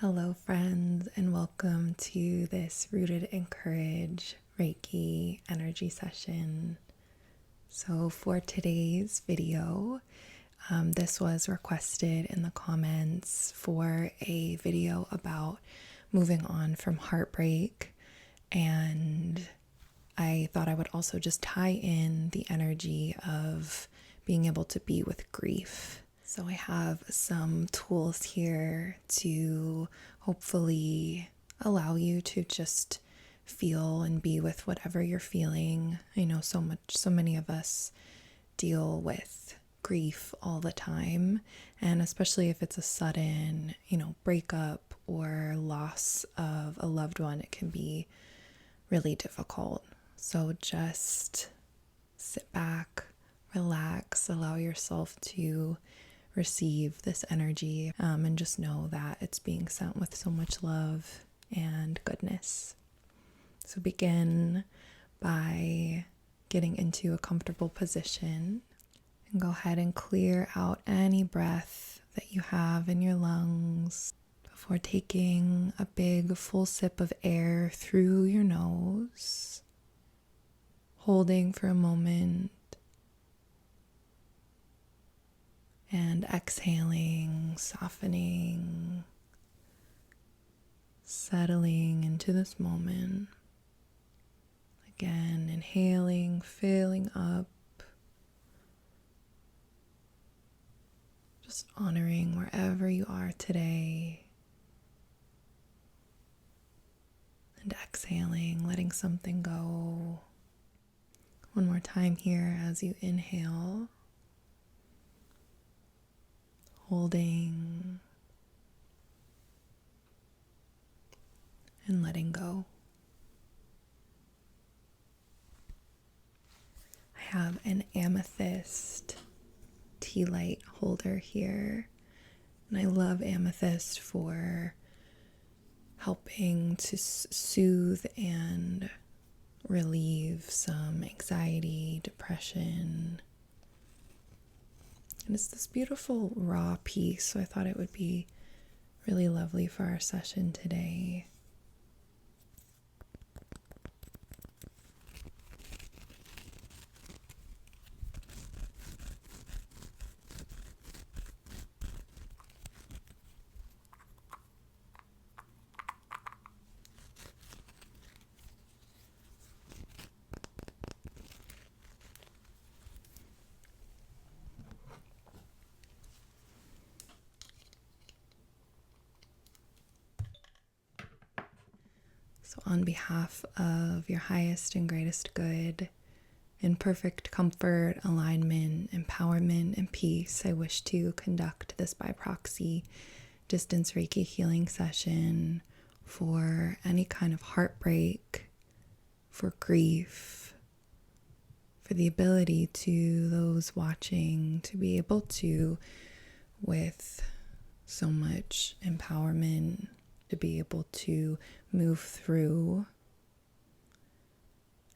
Hello, friends, and welcome to this Rooted in Courage Reiki energy session. So, for today's video, this was requested in the comments for a video about moving on from heartbreak, and I thought I would also just tie in the energy of being able to be with grief. So I have some tools here to hopefully allow you to just feel and be with whatever you're feeling. I know so many of us deal with grief all the time, and especially if it's a sudden, breakup or loss of a loved one, it can be really difficult. So just sit back, relax, allow yourself to receive this energy, and just know that it's being sent with so much love and goodness. So begin by getting into a comfortable position and go ahead and clear out any breath that you have in your lungs before taking a big full sip of air through your nose, holding for a moment, and exhaling, softening, settling into this moment. Again, inhaling, filling up, just honoring wherever you are today, and exhaling, letting something go. One more time here as you inhale, holding and letting go. I have an amethyst tea light holder here, and I love amethyst for helping to soothe and relieve some anxiety, depression. And it's this beautiful raw piece, so I thought it would be really lovely for our session today. So on behalf of your highest and greatest good, in perfect comfort, alignment, empowerment, and peace, I wish to conduct this by proxy distance Reiki healing session for any kind of heartbreak, for grief, for the ability to those watching to be able to, with so much empowerment, to be able to move through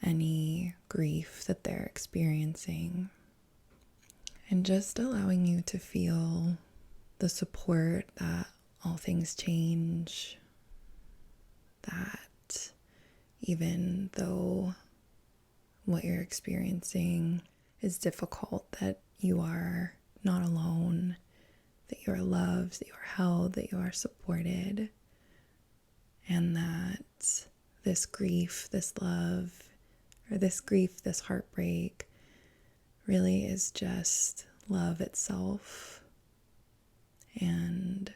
any grief that they're experiencing, and just allowing you to feel the support that all things change, that even though what you're experiencing is difficult, that you are not alone, that you are loved, that you are held, that you are supported. And that this grief, this love, or this grief, this heartbreak really is just love itself. And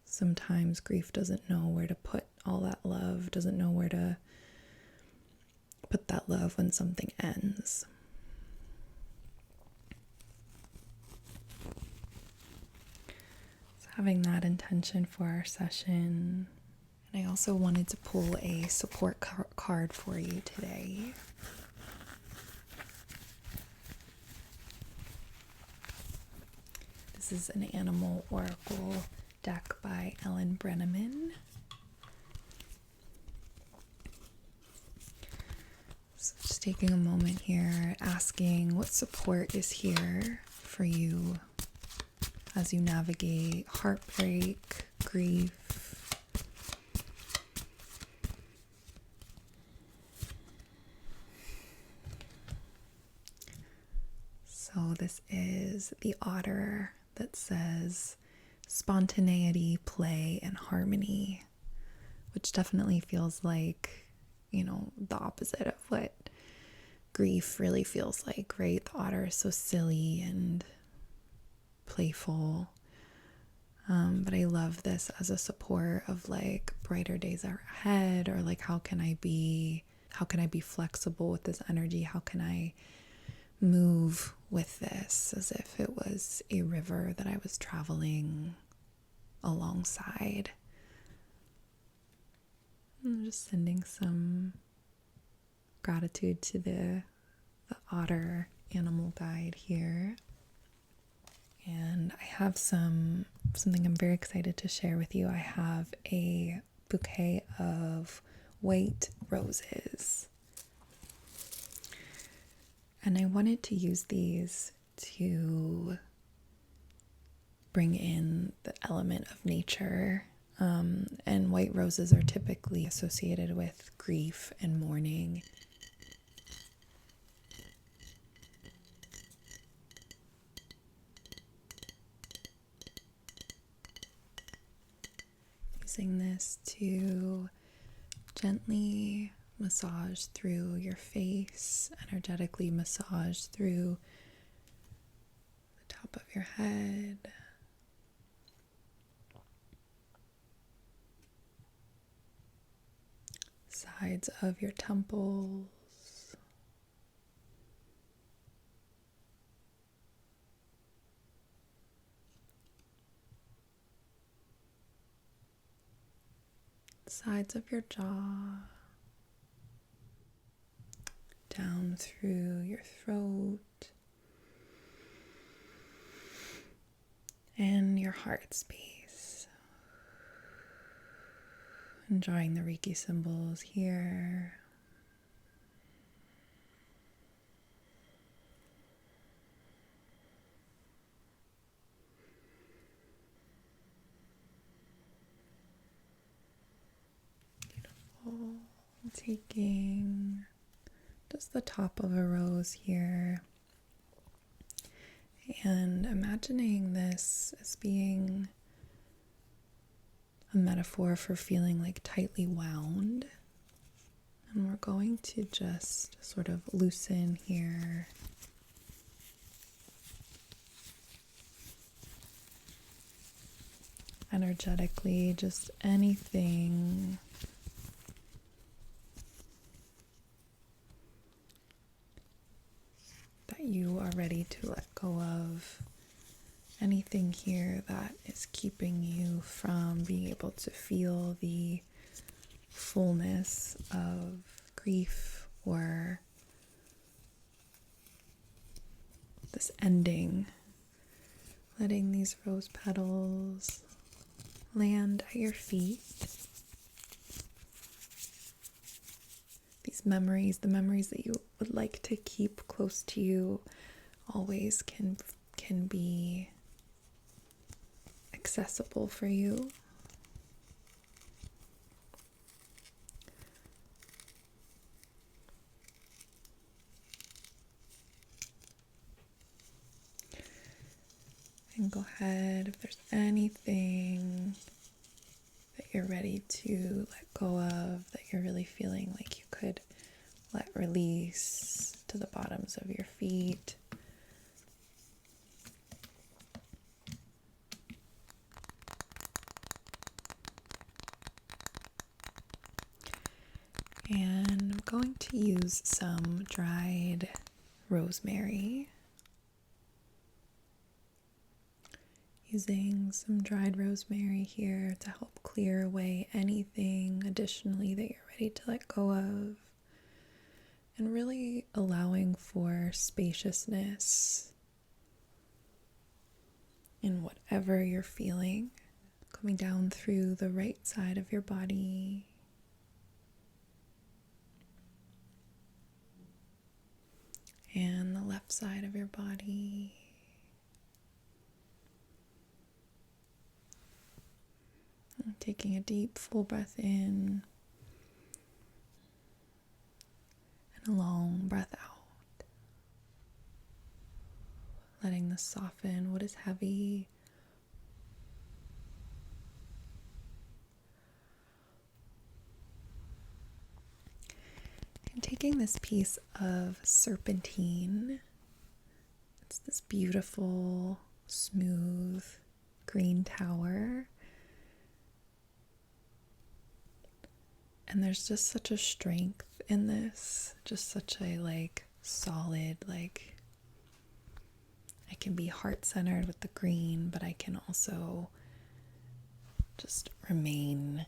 sometimes grief doesn't know where to put all that love, doesn't know where to put that love when something ends. So having that intention for our session. And I also wanted to pull a support card for you today. This is an Animal Oracle deck by Ellen Brenneman. So just taking a moment here, asking what support is here for you as you navigate heartbreak, grief, this is the otter that says spontaneity, play, and harmony, which definitely feels like, the opposite of what grief really feels like, right? The otter is so silly and playful. But I love this as a support of like brighter days are ahead, or like how can I be flexible with this energy? How can I move with this as if it was a river that I was traveling alongside? I'm just sending some gratitude to the otter animal guide here. And I have something I'm very excited to share with you. I have a bouquet of white roses. And I wanted to use these to bring in the element of nature. And white roses are typically associated with grief and mourning. Using this to gently massage through your face, energetically massage through the top of your head, sides of your temples, sides of your jaw, down through your throat, and your heart space. Enjoying the Reiki symbols here. Beautiful. Taking just the top of a rose here and imagining this as being a metaphor for feeling like tightly wound. And we're going to just sort of loosen here. Energetically, just anything that you are ready to let go of. Anything here that is keeping you from being able to feel the fullness of grief or this ending. Letting these rose petals land at your feet. These memories, the memories that you would like to keep close to you, always can be accessible for you. And go ahead, if there's anything that you're ready to let go of, that you're really feeling like you could let release to the bottoms of your feet. And I'm going to use some dried rosemary. Using some dried rosemary here to help clear away anything additionally that you're ready to let go of. And really allowing for spaciousness in whatever you're feeling. Coming down through the right side of your body. And the left side of your body. And taking a deep, full breath in. And a long breath out. letting this soften what is heavy. And taking this piece of serpentine, it's this beautiful, smooth green tower. And there's just such a strength in this, just such a solid, I can be heart-centered with the green, but I can also just remain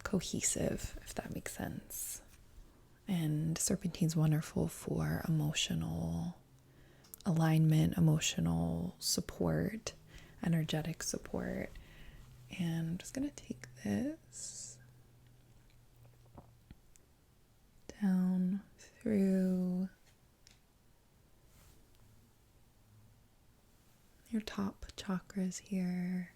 cohesive, if that makes sense. And serpentine's wonderful for emotional alignment, emotional support, energetic support. And I'm just going to take this down through your top chakras here.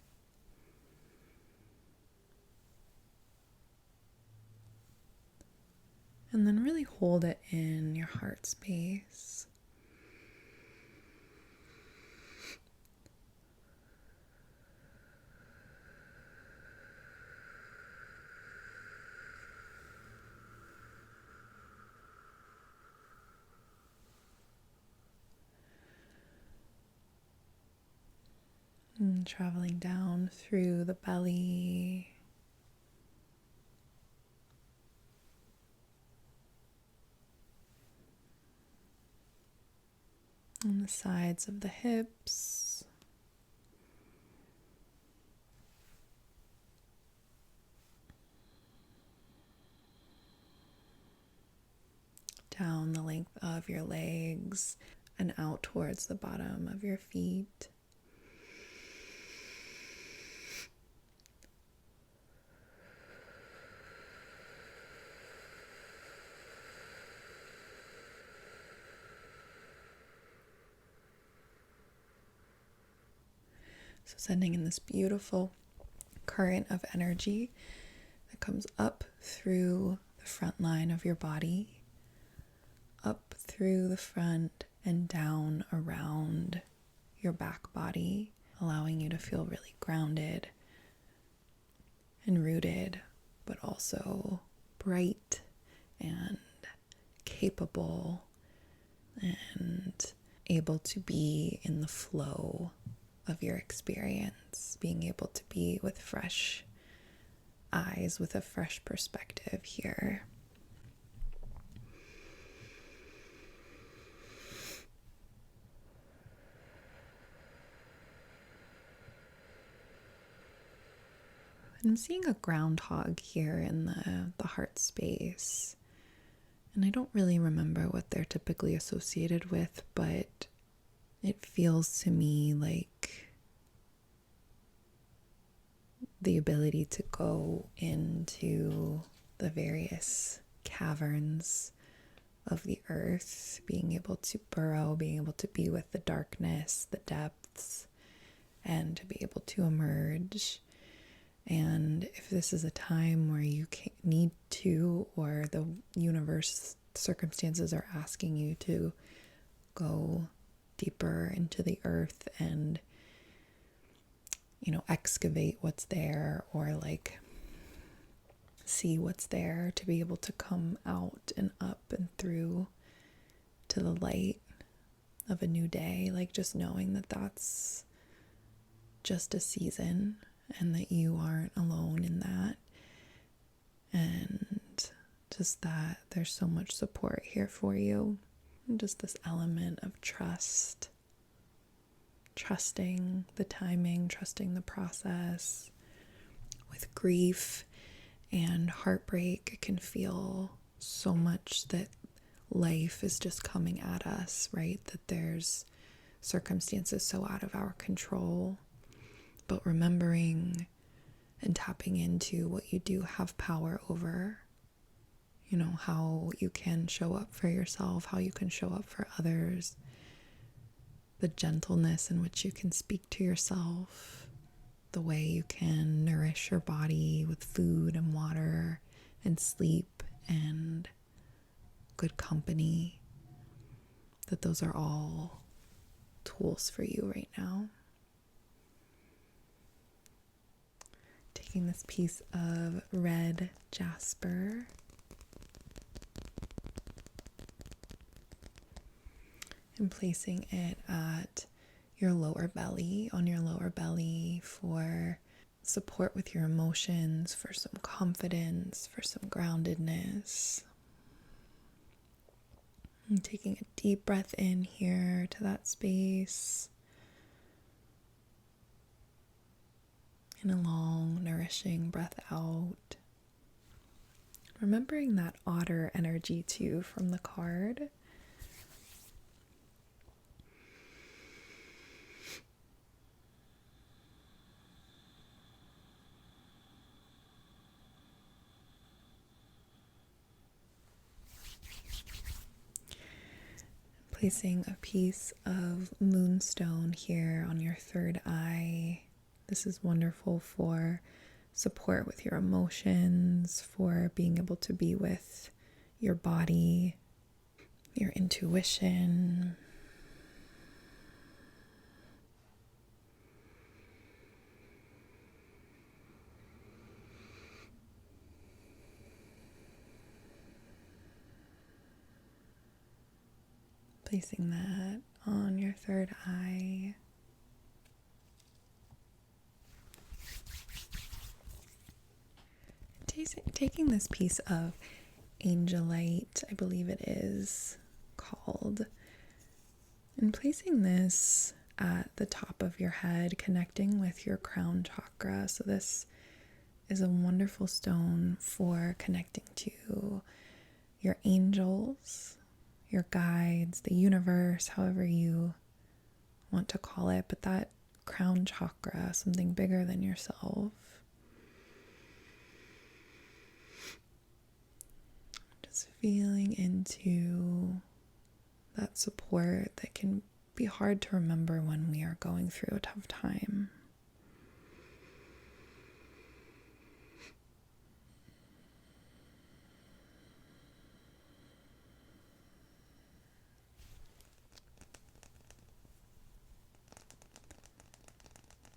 And then really hold it in your heart space. And traveling down through the belly. On the sides of the hips. Down the length of your legs and out towards the bottom of your feet. So sending in this beautiful current of energy that comes up through the front line of your body, up through the front and down around your back body, allowing you to feel really grounded and rooted, but also bright and capable and able to be in the flow of your experience, being able to be with fresh eyes, with a fresh perspective here. I'm seeing a groundhog here in the heart space. And I don't really remember what they're typically associated with, but it feels to me like the ability to go into the various caverns of the earth, being able to burrow, being able to be with the darkness, the depths, and to be able to emerge. And if this is a time where you need to, or the universe circumstances are asking you to go deeper into the earth and, excavate what's there, or see what's there, to be able to come out and up and through to the light of a new day, just knowing that that's just a season and that you aren't alone in that, and just that there's so much support here for you, and just this element of trusting the timing, trusting the process. With grief and heartbreak, it can feel so much that life is just coming at us, right? That there's circumstances so out of our control. But remembering and tapping into what you do have power over, how you can show up for yourself, how you can show up for others, the gentleness in which you can speak to yourself, the way you can nourish your body with food and water and sleep and good company, that those are all tools for you right now. Taking this piece of red jasper and placing it at your lower belly, on your lower belly, for support with your emotions, for some confidence, for some groundedness. And taking a deep breath in here to that space, and a long, nourishing breath out. Remembering that otter energy too from the card. Placing a piece of moonstone here on your third eye. This is wonderful for support with your emotions, for being able to be with your body, your intuition. Placing that on your third eye. Taking this piece of angelite, I believe it is called, and placing this at the top of your head, connecting with your crown chakra. So this is a wonderful stone for connecting to your angels, your guides, the universe, however you want to call it, but that crown chakra, something bigger than yourself. Just feeling into that support that can be hard to remember when we are going through a tough time.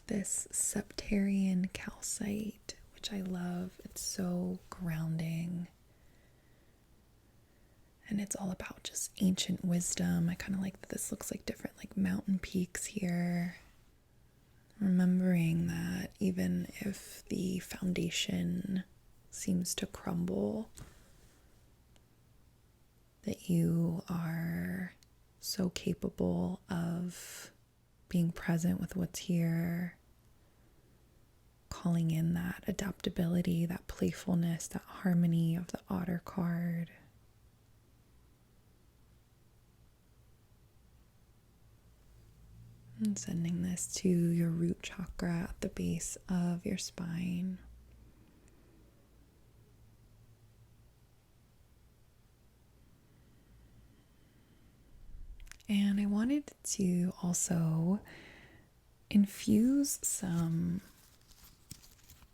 This septarian calcite, which I love. It's so grounding. And it's all about just ancient wisdom. I kind of like that this looks like different like mountain peaks here. Remembering that even if the foundation seems to crumble, that you are so capable of being present with what's here, calling in that adaptability, that playfulness, that harmony of the otter card. And sending this to your root chakra at the base of your spine. And I wanted to also infuse some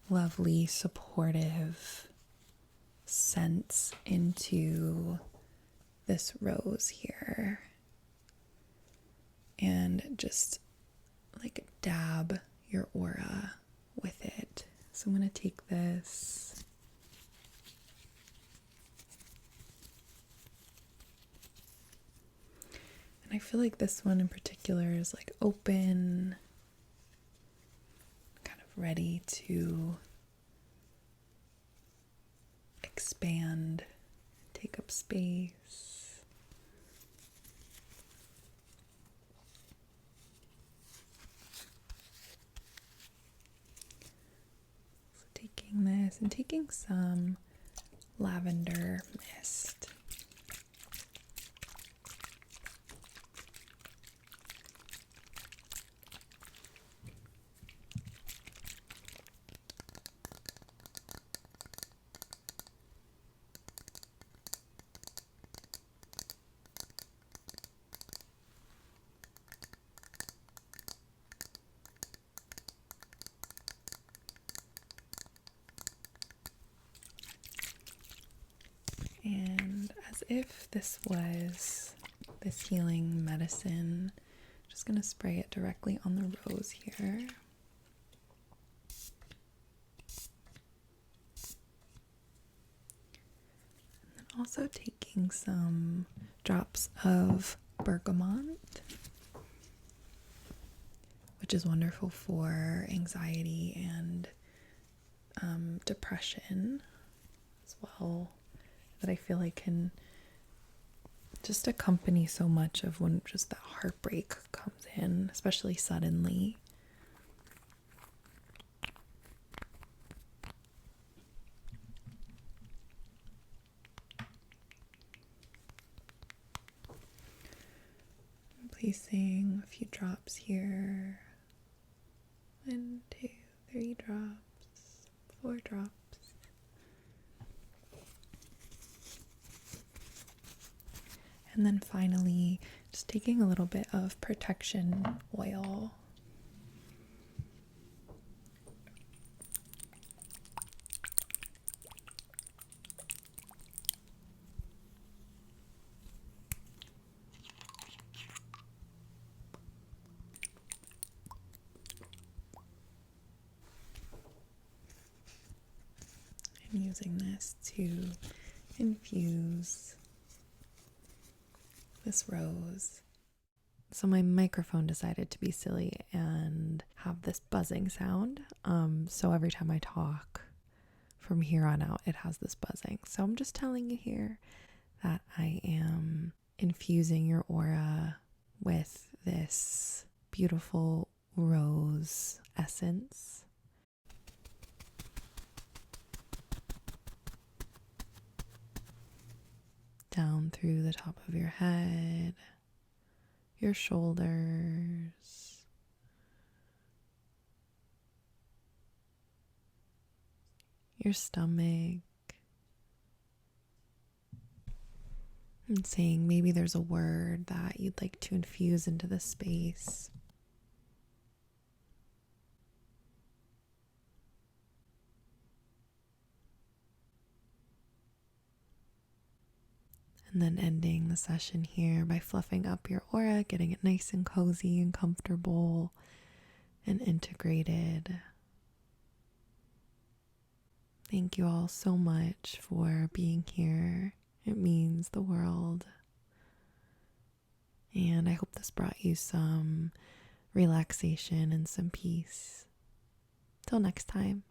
lovely, supportive scents into this rose here. And just like dab your aura with it. So I'm going to take this. And I feel like this one in particular is like open, kind of ready to expand, take up space. Taking this and taking some lavender mist. And as if this was this healing medicine, Just going to spray it directly on the rose here. And then also taking some drops of bergamot, which is wonderful for anxiety and depression as well, that I feel like can just accompany so much of when just that heartbreak comes in, especially suddenly. I'm placing a few drops here. 1, 2, 3 drops, 4 drops. And then finally, just taking a little bit of protection oil. And using this to infuse this rose. So my microphone decided to be silly and have this buzzing sound. So every time I talk from here on out, it has this buzzing. So I'm just telling you here that I am infusing your aura with this beautiful rose essence. Down through the top of your head, your shoulders, your stomach, and saying maybe there's a word that you'd like to infuse into the space. And then ending the session here by fluffing up your aura, getting it nice and cozy and comfortable and integrated. Thank you all so much for being here. It means the world. And I hope this brought you some relaxation and some peace. Till next time.